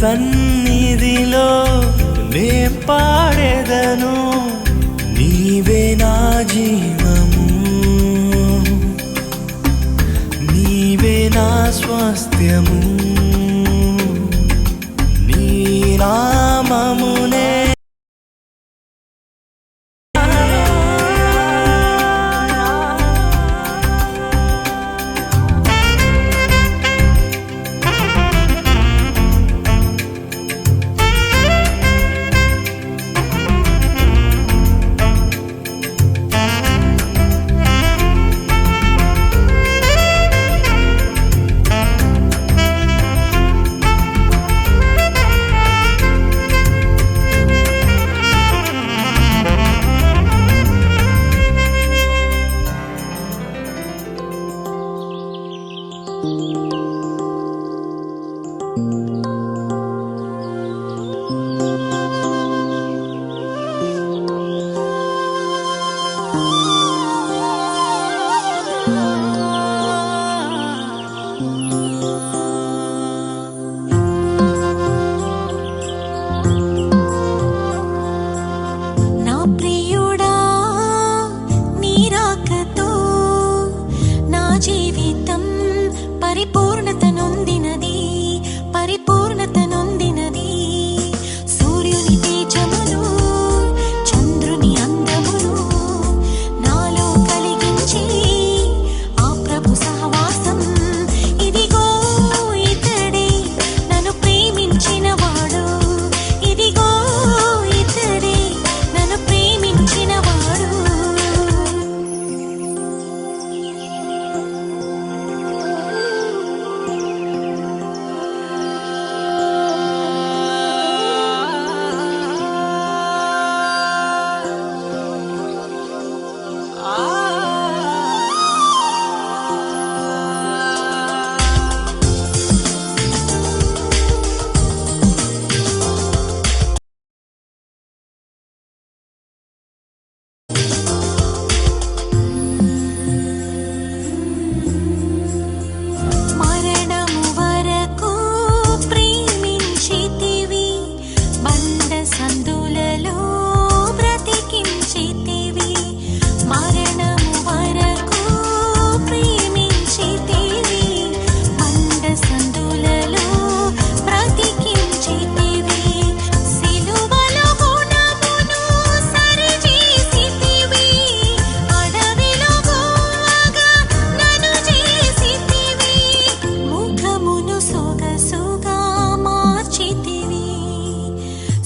సన్నిధిలో నే పాడెదను, నీవే నా జీవము, నీవే నా స్వాస్థ్యము, నీ నామమునే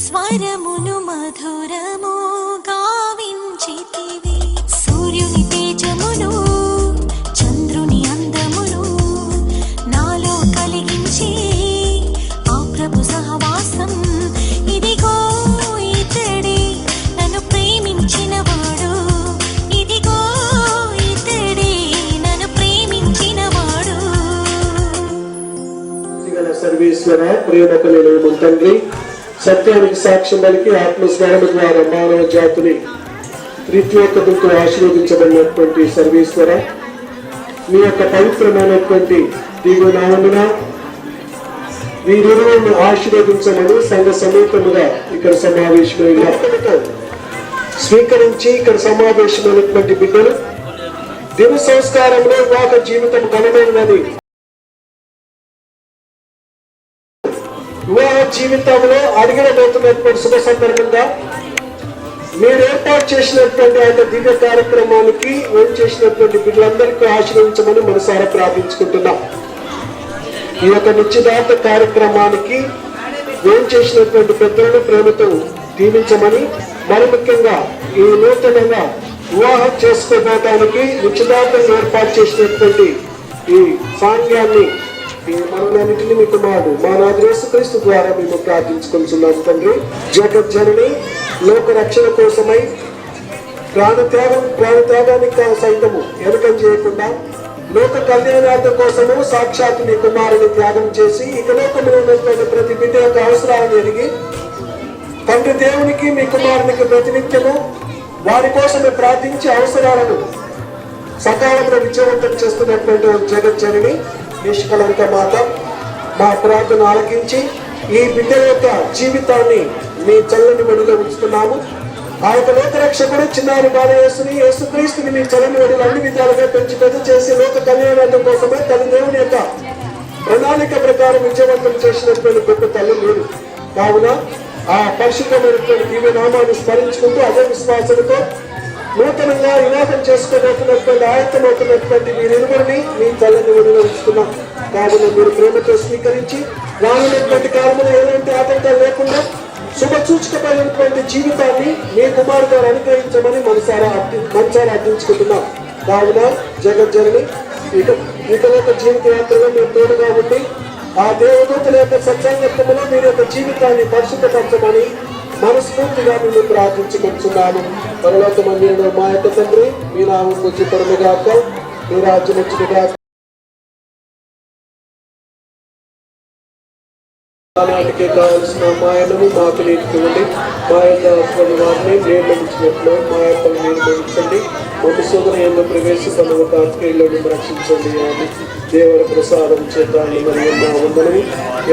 స్వరమును మధురము గావించితివి, సూర్యుని తేజమును చంద్రుని అందమును నాలో కలిగించి ఆ ప్రభు సహవాసం ఇదిగో ఇతడే నన్ను ప్రేమించినవాడు, ఇదిగో ఇతడే నన్ను ప్రేమించినవాడు. సర్వేశ్వర ప్రేమ కలిగిన తండ్రి, సత్యానికి సాక్ష్యం పలికి ఆత్మస్మరణ ద్వారా మానవ జాతిని త్రిత్వేకతతో ఆశీర్వదించబడినటువంటి సర్వేశ్వర, మీ యొక్క పవిత్రమైనటువంటి దివ్యనామమున వీరిరువును ఆశీర్వదించమని సంఘ సమేతముగా ఇక్కడ సమావేశమైన స్వీకరించి ఇక్కడ సమావేశమైనటువంటి బిడ్డలు దిన సంస్కారంలో వివాహ జీవితం ఘనమైనదని, వివాహ జీవితంలో అడిగినబోతున్నటువంటి శుభ సందర్భంగా మీరు ఏర్పాటు చేసినటువంటి ఆయన దివ్య కార్యక్రమానికి ఏం చేసినటువంటి బిడ్డలందరికీ ఆశీర్వదించమని మనసారా ప్రార్థించుకుంటున్నాం. ఈ యొక్క నిశ్చితార్థ కార్యక్రమానికి ఏం చేసినటువంటి పెద్దలను ప్రేమతో దీవించమని, మరి ముఖ్యంగా ఈ నూతనంగా వివాహం చేసుకోవడానికి నిశ్చితార్థం ఏర్పాటు చేసినటువంటి ఈ సాంఘ్యాన్ని మనన్నింటినీ మీకు మాడు మా నాథ యేసుక్రీస్తు ద్వారా మేము ప్రార్థించుకుంటున్నాం తండ్రి. జగత్ జనని లోక రక్షణ కోసమై ప్రాణత్యాగానికి సైతము వెనుకం చేయకుండా లోక కళ్యాణార్థం కోసము సాక్షాత్ నీ కుమారుని త్యాగం చేసి ఇక లోకంలో ఉన్నటువంటి ప్రతి బిడ్డ యొక్క అవసరాలను ఎరిగి తండ్రి దేవునికి మీ కుమారునికి ప్రతినిత్యము వారి కోసమే ప్రార్థించి అవసరాలను సకాలంలో విజయవంతం చేస్తున్నటువంటి జగజ్జనని నిష్కలంక మాత మా ప్రార్థన ఆలకించి ఈ బిడ్డ యొక్క జీవితాన్ని మీ చల్లని ఒడిలో ఉంచుతున్నాము. ఆ యొక్క లోకరక్షకుడు చిన్నారి బాలయేసుని యేసుక్రీస్తుని మీ చల్లని ఒడిలో అన్ని విధాలుగా పెంచి పెద్ద చేసి లోక కళ్యాణార్థం కోసమే తల్లి దేవుని యొక్క ప్రణాళిక ప్రకారం విజయవంతం చేసినటువంటి గొప్ప తల్లి మీరు. కావున ఆ పరిశుభ్రమైనటువంటి దివ్య నామాన్ని స్మరించుకుంటూ అదే విశ్వాసంతో నూతనంగా వివాహం చేసుకోబోతున్నటువంటి ఆయత్తమవుతున్నటువంటి మీరిరువురిని మీ తల్లిని ఒడిలో ఉంచుతున్నాం. కావున మీరు ప్రేమతో స్వీకరించి రానున్నటువంటి కాలంలో ఎలాంటి ఆటంకాలు లేకుండా శుభసూచకమైనటువంటి జీవితాన్ని మీ కుమారు గారు అనుగ్రహించమని మనసారా అర్థించుకుంటున్నాం. కావున జగజ్జనని ఇక జీవిత యాత్రలో మీరు తోడుగా ఉండి ఆ దేవదూతల యొక్క సత్సంగత్వంలో మీరు యొక్క జీవితాన్ని పరిశుద్ధపరచమని మనస్ఫూర్తిగా మేము ప్రార్థించుకుంటున్నాను. పరలోకమందు మా యొక్క తండ్రి, మీ నామం పూజింపబడుగాక, మీ రాజ్యం వచ్చుగాక. అలాంటికే కావలసిన మాయను మాకు నేర్చుకోండి. మా యొక్క వారిని నిర్ణయించినట్లు మా యొక్క నిర్ణయించండి. ఒక శోధన ఎందు ప్రవేశిస్తున్న ఒక ఆత్మీయులను రక్షించండి అని దేవర ప్రసాదం చేతాన్ని మరియు మా వందనము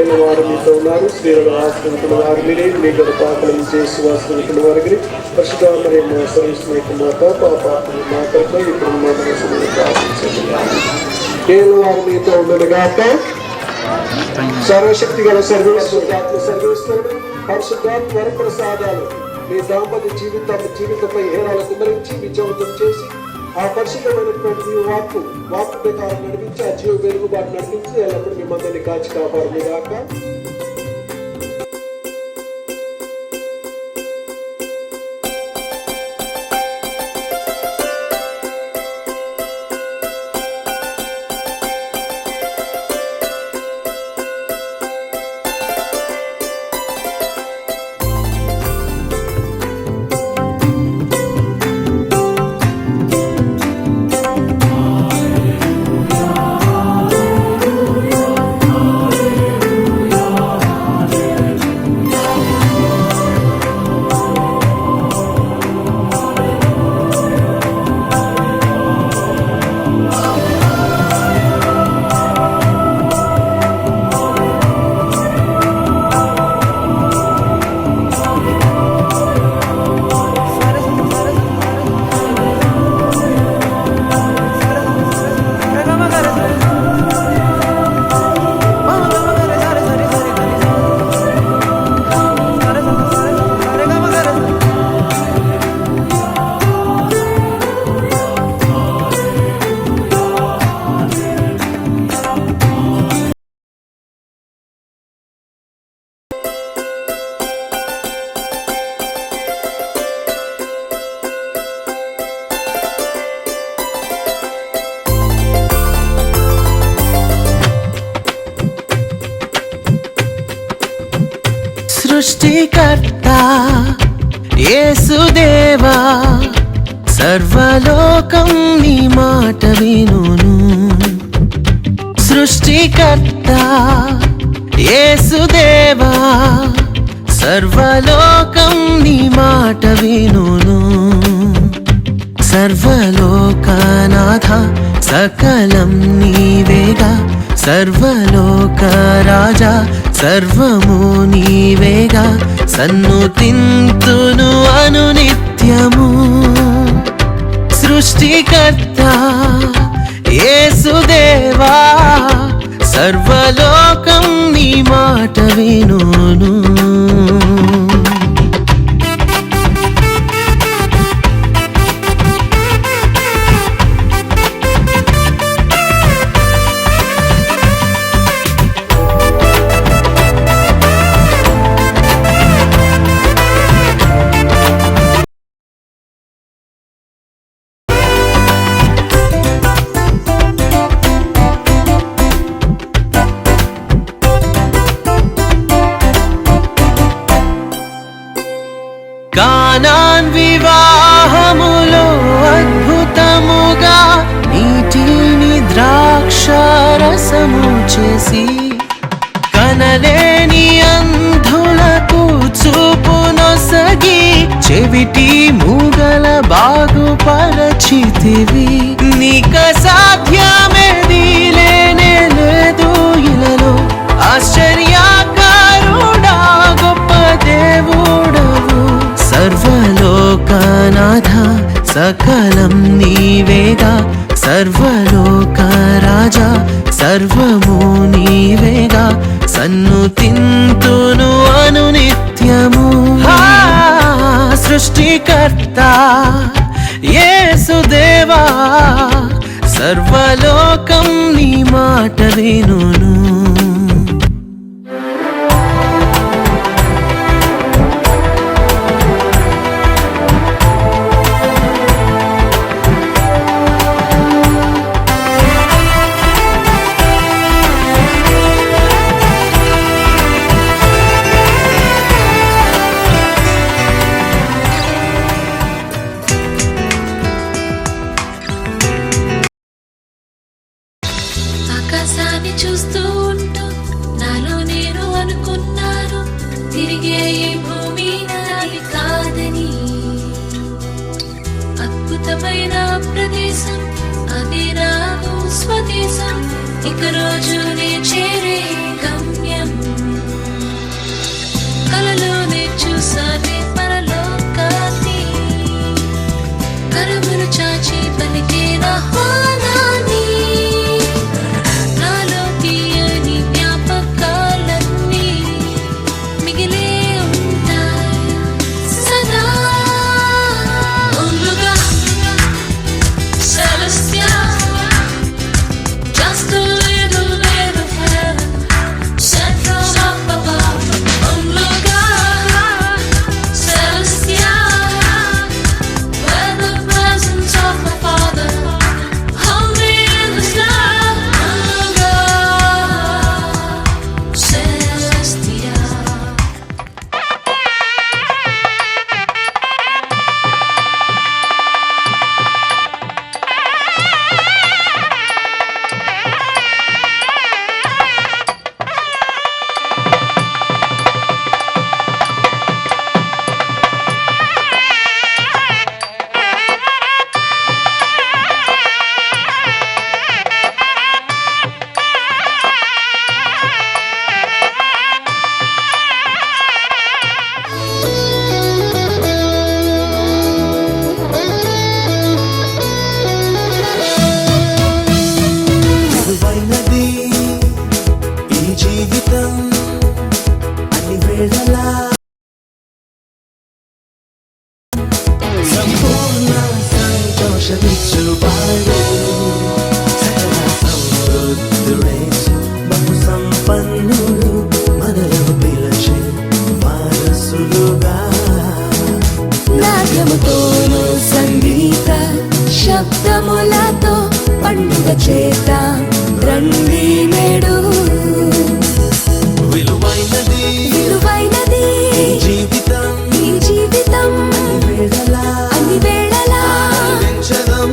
ఎన్న వారు మీతో ఉన్నారు. స్త్రీలను ఆశ్రయించిన వారి మీరే మీ గల పాపలను చేసి ఆశ్రయించిన వారికి పరిశుద్ధ మరియు మా సర్వీస్మైకు మాత పాపాత్మని మా కొరకు ఇప్పుడు మా మనసులను ప్రార్థించండి. నేను వారు మీతో ఉండగాక. సర్వశక్తి గల సర్వేశ్వరుడు పరిశుద్ధాత్మ వర ప్రసాదాలు మీ దాంపత్య జీవితంపై హేరాలు కుమరించి విజయవంతం చేసి ఆ పరిశుద్ధమైనటువంటి వాక్కు ప్రకారం నడిపించి ఆ జీవ వెలుగుబాటు నడిపించి ఎల్లప్పుడూ మిమ్మల్ని కాచి కాపాడు గాక. సృష్టికర్త యేసుదేవా, సర్వలోకం నీ మాట వినును. సృష్టికర్త యేసుదేవా, సర్వలోకం నీ మాట వినును. సర్వలోకనాథ సకలం నీవేగా, సర్వలోక రాజా సర్వము నీవేగా. సన్నుతింతును అనునిత్యము. సృష్టికర్త యేసుదేవా, సర్వలోకం నీ మాట వినును. కానాన్ వివాహములో అద్భుతముగా నీటిని ద్రాక్షారసము చేసి కనలేని అంధులకు చూపునొసగి చెవిటి మూగల బాగుపరచితివి. నీక సాధ్యమేది లేనే లేదు ఇలలో, ఆశ్చర్యకారుడా గొప్ప దేవుడవు. సర్వలోకనాథ సకలం నీవేగా, సర్వలోక రాజా సర్వము నీవేగా. సన్నుతింతును అనునిత్యము సృష్టికర్త యేసుదేవా. సర్వలోకం నీ మాట వినును. ఆకాశాన్ని చూస్తూ ఉంటూ నాలో నేను అనుకున్నాను, తిరిగే ఈ భూమి నాది కాదని. అద్భుతమైన ప్రదేశం అది నాకు స్వదేశం, ఇక రోజు నే చేరే గమ్యం. కలలోనే చూసానే పరలోకాన్ని, కరములు చాచి పలికే ఆహ్వానాన్ని. సంపూర్ణ సంతోషమిచ్చువాడు సకల సమృద్ధుడేసు, బహు సంపన్నుడు మనలో పిలచే వారసులుగా. నాట్యముతోను సంగీత శబ్దములతో పండుగ చేత రండి నేడు. విలువైనది విలువైనది జీవితం, ఈ జీవితం అన్ని వేళలా పెంచదం.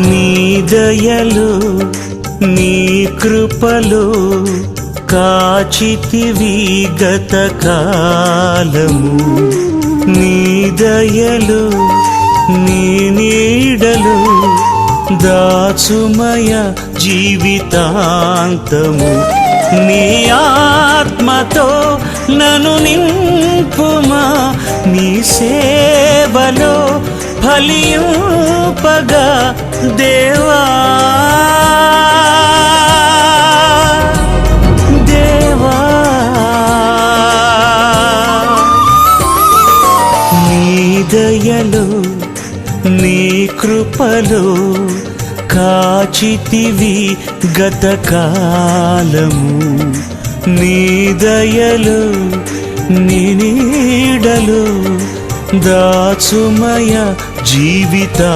నీ దయలు నీ కృపలు కాచితివి గత కాలము. నీ దయలు నీ నీడలు దాచుమయ జీవితాంతము నీ ఆత్మతో నన్ను నింపుమా నీ సేవలో ఫలింపగా దేవా దేవా నీ దయలో నీ కృపలో కాచితివి గతకాలము నీ దయలో నీ నీడలో దాచుమయ జీవితాంతము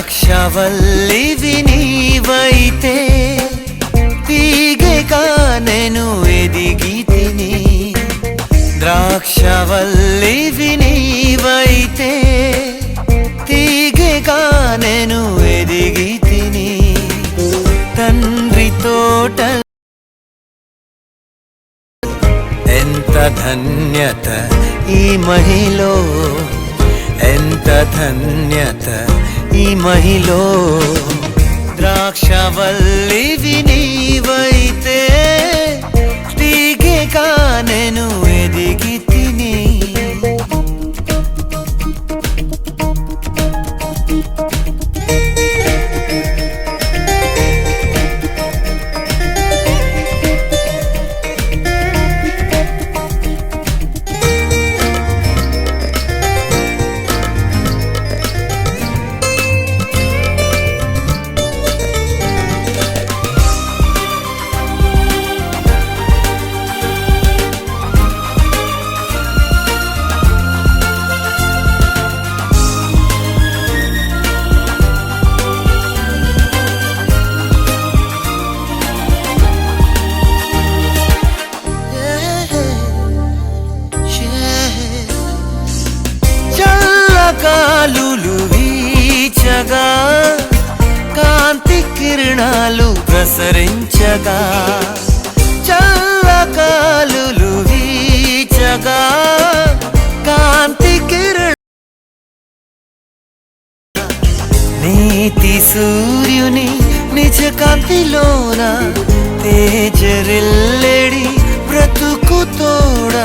ద్రాక్షవల్లివి నీవైతే తీగెగా నేను ఎదిగి తిని ద్రాక్షవల్లివి నీవైతే తీగెగా నేను ఎదిగి తిని తండ్రి తోట ఎంత ధన్యత ఈ మహిలో ఎంత ధన్యత ఈ మహిలో ద్రాక్షవల్లివి నీవైతే తీగెగా నేను ఎదిగి తిని గాలులు వీచగా కాంతి కిరణాలు ప్రసరించగా చల్లగాలులు వీచగా కాంతి కిరణ నీతి సూర్యుని నిజ కాంతిలోన తేజరిల్లెడి బ్రతుకు తోడ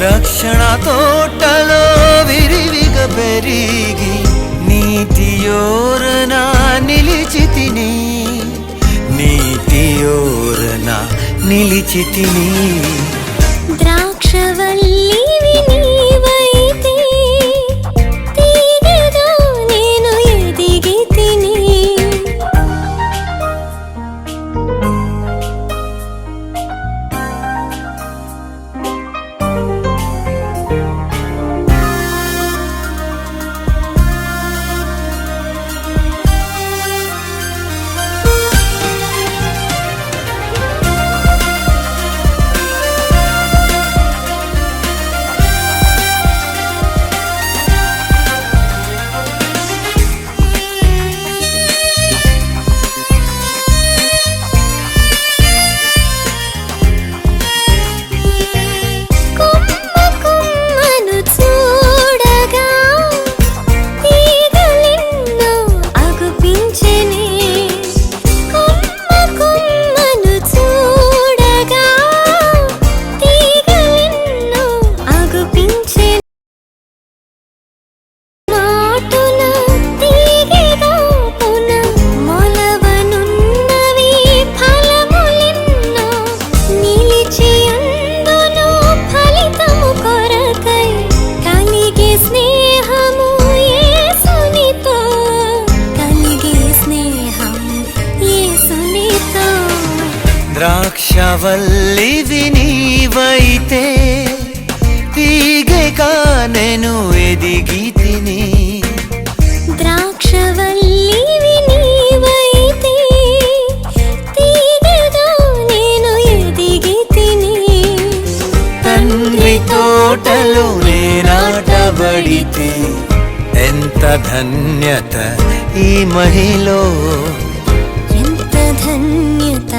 రక్షణ తోటలో విరివిగా పెరిగి నీతియోరన నిలిచితిని నీతియోరన నిలిచితిని ద్రాక్షవల్లివి నీవైతే తీగగా నేను ఎదిగి తిని నేను ఎదిగి తిని ద్రాక్షవల్లివి నీవైతే తీగగా నేను ఎదిగి తిని తండ్రి తోటలో నేనాటబడితే ఎంత ధన్యత ఈ మహిళ, ఎంత ధన్యత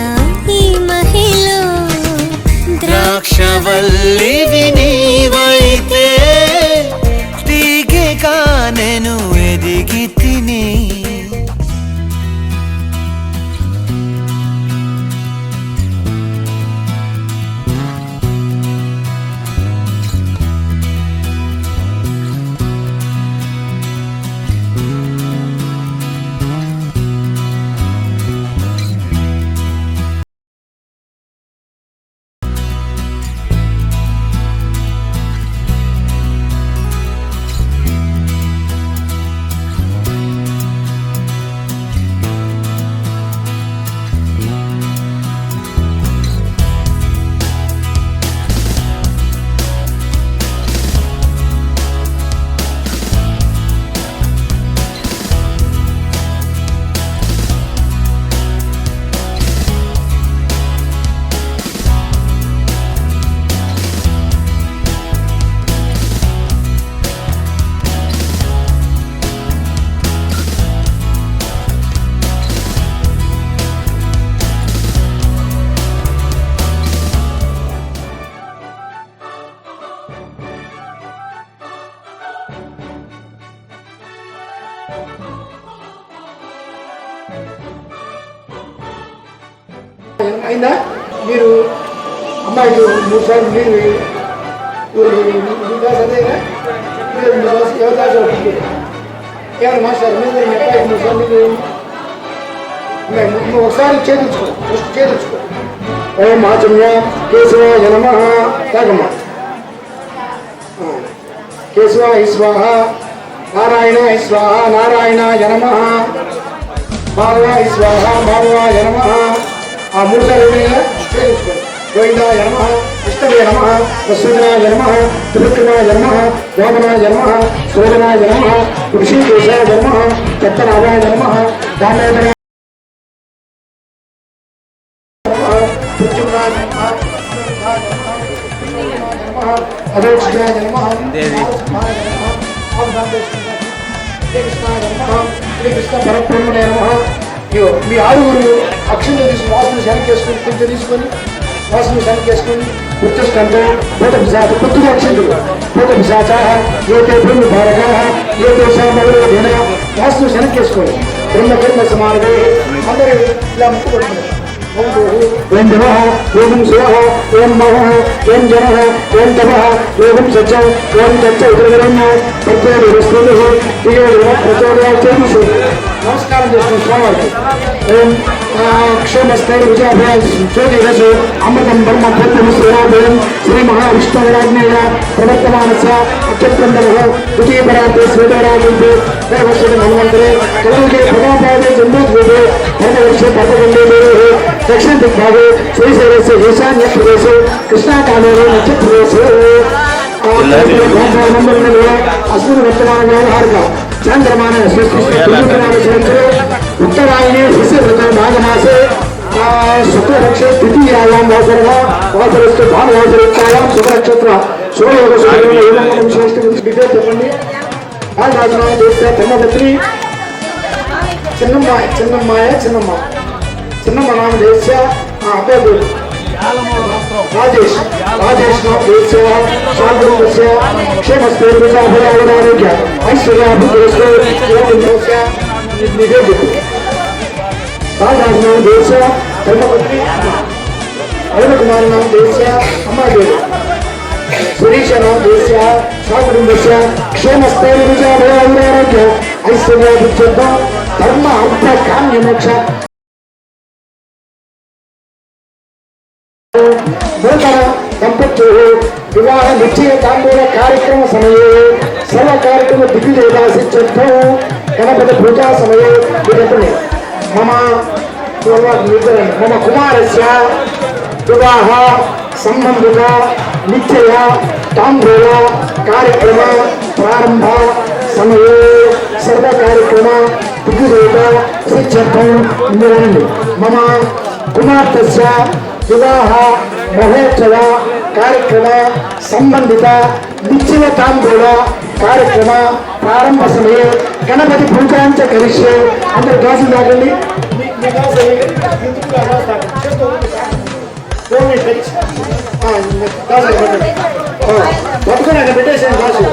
ఈ మహిళ. ద్రాక్షవల్లివి నీవైతే తీగగా నేను ఎదిగి తిని అయిందా? మీరు అమ్మాయికి 3 సార్లు మీరు అదేగా ఏమైనా మాస్టర్ మీరు మీ అబ్బాయికి 3 సార్లు నువ్వు ఒకసారి చేయించుకో, ఫస్ట్ చేయించుకో. ఓం ఆచమ్య కేశవాయ నమః. తాగమ్మా. కేశవాయ స్వాహ, నారాయణాయ స్వాహ, నారాయణాయ నమః. మాధవాయ స్వాహ, మాధవాయ నమః. ఆ 3 సార్లు చేయించుకోండి. గోవిందాయ నమః, విష్ణవే నమః, వసుదేవాయ నమః, త్రివిక్రమాయ నమః, వామనాయ నమః, శోధనాయ నమః, ఋషికేశాయ నమః, చత్తనాభాయ నమః, దామోదరాయ అదోక్షాయ నమః, శ్రీకృష్ణ పరబ్రహ్మణే నమః. మీ ఆరుగురు అక్షంత తీసుకుని వాసుని శనకేసుకొని కొంచెం తీసుకొని వాసుని శనకేసుకొని ఉచ్చష్టంతో భూత పిశాచ కొద్దిగా అక్షంతులు భూత పిశాచ ఏతే బ్రహ్మ భారక ఏతే సామగ్రహణ వాసుని శనకేసుకోండి. బ్రహ్మకర్మ సమానమే అందరూ ఇలా ముక్కు పడుతున్నారు. ఓం నమః, ఓం శివః, ఓం మహః, ఓం జనః, ఓం తపః, ఓం సత్యం, ఓం తచ్చ ఉదరగరమ్య ప్రత్యేక వస్తువులు ప్రచోదయాలు. నమస్కారం చేస్తున్న స్వామివారికి. ఓం క్షేమస్థైర్య విజయాభ్యాస జ్యోతిరసు అమృతం బ్రహ్మ భూతం శ్రీరాభయం శ్రీ మహావిష్ణురాజ్ఞేయ ప్రవర్తమానస్య అత్యుత్తండరః ద్వితీయ పరార్థే శ్వేతరాజంతే దేవశ్వతి హనుమంతరే కలయుగే ప్రథమపాదే జంబూద్వీపే భరతవర్షే భరతఖండే దేవే దక్షిణ దిగ్భాగే శ్రీశైలస్య ఈశాన్య ప్రదేశే కృష్ణాకాలేన మధ్యప్రదేశే అస్మిన్ వర్తమాన వ్యవహారిక చంద్రమాన उत्तरायणे माघमासे शुक्लपक्षे द्वितीयायां वासरः वासरस्य भानुवासरेत्यायां शुभनक्षत्र చెప్పండి. రాజరాజనామ దేశ ధర్మపత్రి చిన్నమ్మ నామ దేశ అబ్బాయి రాజేష్ నామ దేశ శాంతిరస్య క్షేమస్థైర్యారోగ్య ఐశ్వర్యాభివృద్ధి రాజనామ దేశ ధర్మపత్రి అరుణ కుమార్ నామ దేశ అమ్మాయి సురేష నామ దేశ స్వాకుటుంబస్య క్షేమస్థైర్యారోగ్య ఐశ్వర్యాభివృద్ధి ధర్మ అర్థ కామ్య మోక్ష नूतन दंपत्योः विवाह निश्चय तांबूल कार्यक्रम समये सर्व कार्यक्रम दिग्विजयदासित्यर्थं गणपति पूजा समये मम कुमारस्य विवाह संबंधित निश्चय तांबूल कार्यक्रम ప్రారంభ సమయే సర్వ కార్యక్రమ విద్యుదేవ సిద్ధ్యర్థం నిరండి మమ కుమార్తెస్య వివాహ మహోత్సవ కార్యక్రమ సంబంధిత నిశ్చయ తాంబూల కార్యక్రమ ప్రారంభ సమయే గణపతి పూజాంచ కరిష్యే. అందరు గ్లాసులు తాగండి. మీ గ్లాసు పట్టుకుని అక్కడ పెట్టేసాను. గ్లాసు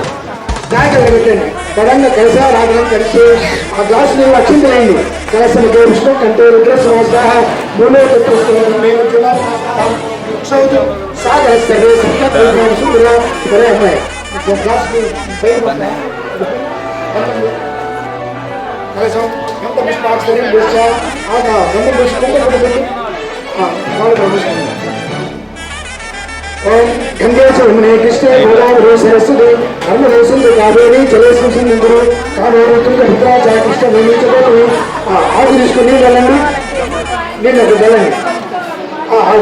జాగ్రత్తగా పెట్టండి. పరంగా కలిసా రాగడం కలిసి ఆ గ్లాసు నీళ్ళు అక్షింతలేండి. కలసన గోవిష్ణు కంటే రుద్ర సంవత్సర మూలో సాగరిస్తారు. సరే అమ్మాయి గ్లాసు కలసం ఎంత పుష్పాక్షరం చేసా గంధ పుష్పం ఓం గంగే చమునే కృష్ణే గోదావరి సరస్వతి నర్మదే సింధు కావేరి జలేశ్వరం సింధురు కావేరి తుంగభద్రా చ కృష్ణ వేణుచోటి. ఆకు తీసుకుని నీళ్ళు వెళ్ళండి. నీళ్ళు వెళ్ళండి.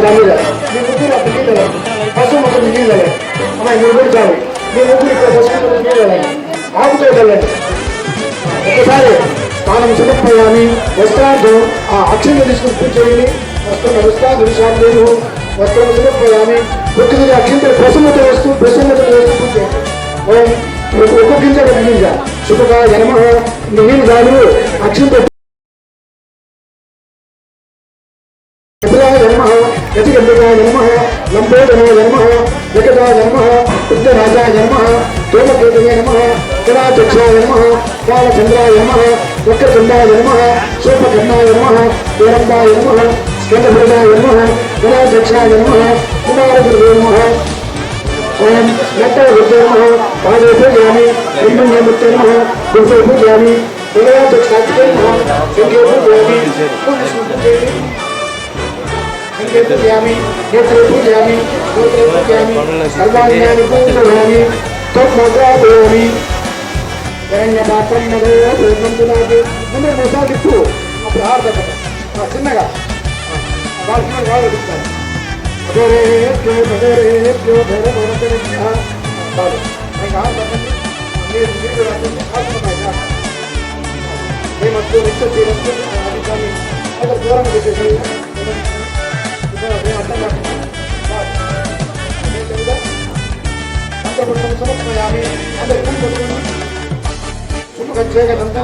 దాని మీద మీ ముగ్గురు అప్పుడు నీళ్ళు వెళ్ళండి. పశువు మొత్తం నీళ్ళు వెళ్ళండి. అమ్మాయి మీరు కూడా చాలు. మీ ముగ్గురు ఇక్కడ పశువు నీళ్ళు వెళ్ళండి. ఆకుతో వెళ్ళండి. ఒకసారి స్నానం సమర్పయామి. వస్త్రార్థం అక్షంత తీసుకుని పూజ చేయండి. వస్త్రం లేదు. వస్త్రం సమర్పయామి. ఒక్కొక్కరి అక్షంతలు ప్రసన్నత వస్తూ పూజ చేయండి. ఒక్కొక్క గింజ ఒక గింజ శుభగా జన్మ నీళ్ళు కాదు. అక్షంత జన్మ యతిగంధగా జన్మ లంబోదర జన్మ జగదా జన్మ ఉత్తరాజా జన్మ తోమకేతయ నమ కళాచక్షాయ నమ కాళచంద్రాయ నమ వక్రతుండాయ నమ శూర్పకర్ణాయ నమ వీరంబాయ నమ స్కందభృతాయ నమ కళాచక్షాయ నమ కుమారగురువే నమ. ఓం నట్టవృద్ధే నమ పాదే పూజయామి. బ్రహ్మణ్యముక్తే నమ గురువే పూజయామి. కళాచక్షాయ నమ సంగే పూజయామి. సంగే పూజయామి. నేత్రే పూజయామి. గోత్రే పూజయామి. సర్వాణ్యాని పూజయామి. తోమోదాయామి. హిరణ్యపాత్రం నగర పూర్ణంతునాది. ముందు మసాలు తిప్పు. అప్పుడు ఆర్ధకట చిన్నగా వాళ్ళు అడుగుతారు. అదేరేభ్యో భగరేభ్యో భైరవరతరేభ్యః. చాలు మీకు ఆర్ధకండి. మీరు రాకుండా ఆత్మనాయ మేమస్తు నిత్యశీలస్తు అధికారి అక్కడ దూరం పెట్టేసి అర్థం కాకుండా సమర్పయామి. అందరికీ శుభగచ్చేగనంత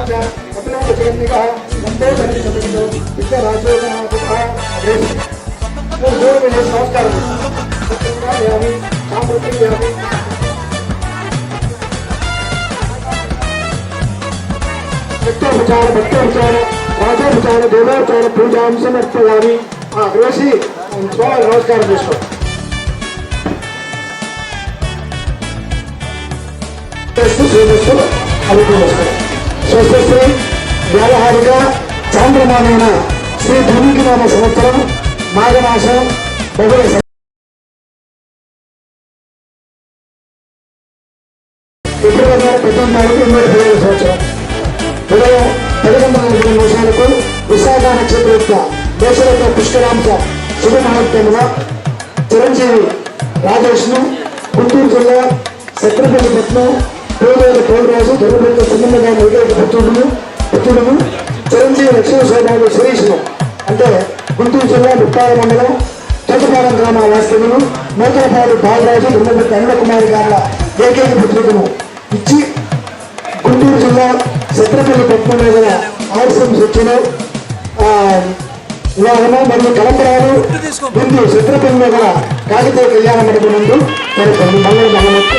అభినవజగన్నిక నందోధరి సమితిలో విద్యరాజోగనాథ నమస్కారం. సత్యామి సామృతియామి. నిత్యోపచార భక్తోపచార రాజోపచార దేవోపచార పూజాం సమర్పయామి. వేసి స్వామి నమస్కారం చేసుకో. స్వస్తి వ్యావహారిక చాంద్రమానైన శ్రీ ధనుకినామ సంవత్సరం మాఘమాసం బహుళ ఫిబ్రవరి 19 సంవత్సరం ఉదయం 11:40 నిమిషాలకు విశాఖ నక్షత్రయుక్త దేశరత్న పుష్కరాంశ శుభ మహోత్సవంలో చిరంజీవి రాజేష్ను గుంటూరు జిల్లా సత్రపల్లి పట్నం పేదల పౌరరాజు ధర్మపల్లి చిన్నగారి వివేక పుత్రుడును చిరంజీవి లక్ష్మణ సౌభాగ్య శిరీష్ను అంటే గుంటూరు జిల్లా ముప్పాల మండలం తోటపాలెం గ్రామ వాస్తవ్యులు నూతనపాడు బాలరాజు ధర్మపల్లి అనిలకుమారి గారుల ఏకైక పుత్రుడును ఇచ్చి గుంటూరు జిల్లా సత్రపల్లి పట్టణంలో గల ఆర్సం శిక్షణ వివాహము మరియు కలంబరాలు బిందు చిత్రపల్లిలో గల కాగితీయ కళ్యాణ మండపం నందు జరుగుతుంది. మంగళ మహమ్మత్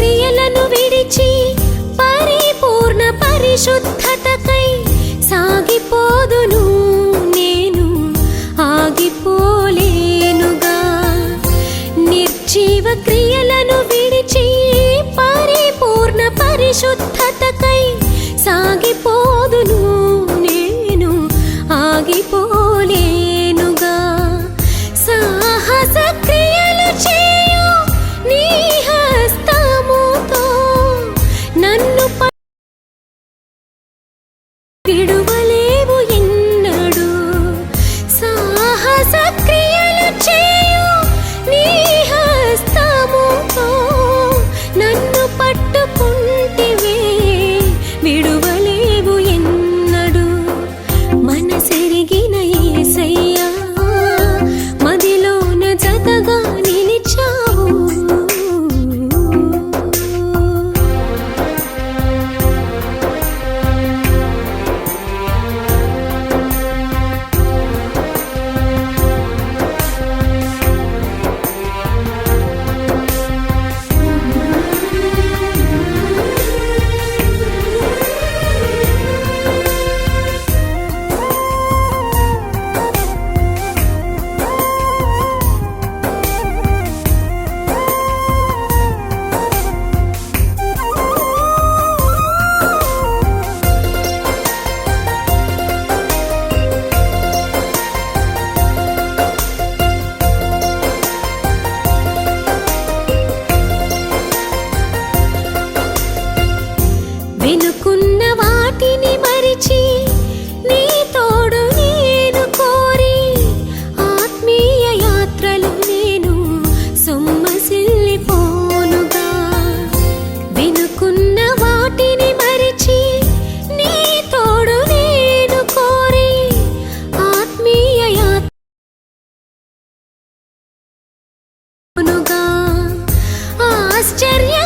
క్రియలను విడిచి పరిపూర్ణ పరిశుద్ధతకై సాగిపోదును నేను ఆగిపోలేనుగా. నిర్జీవ క్రియలను విడిచి పరిపూర్ణ పరిశుద్ధతకై సాగిపోదును నేను ఆగిపోలేనుగా. సాహస క్రియలు చేయు నీ హస్తముతో నన్ను విడువలేవు ఎన్నడు. సాహస క్రియలు చేయు నీ హస్తముతో నన్ను పట్టుకుంటివే విడువలేవు ఎన్నడు. మనసెరిగిన యేసయ్యా మదిలోన జతగా నిలిచావు. వెనుకున్న వాటిని మరిచి నీ తోడు నేను కోరి ఆత్మీయ యాత్రలు నేను సొమ్మసిల్లిపోనుగా. వెనుకున్న వాటిని మరిచి నీ తోడు నేను కోరి ఆత్మీయ యాత్రలుగా. ఆశ్చర్య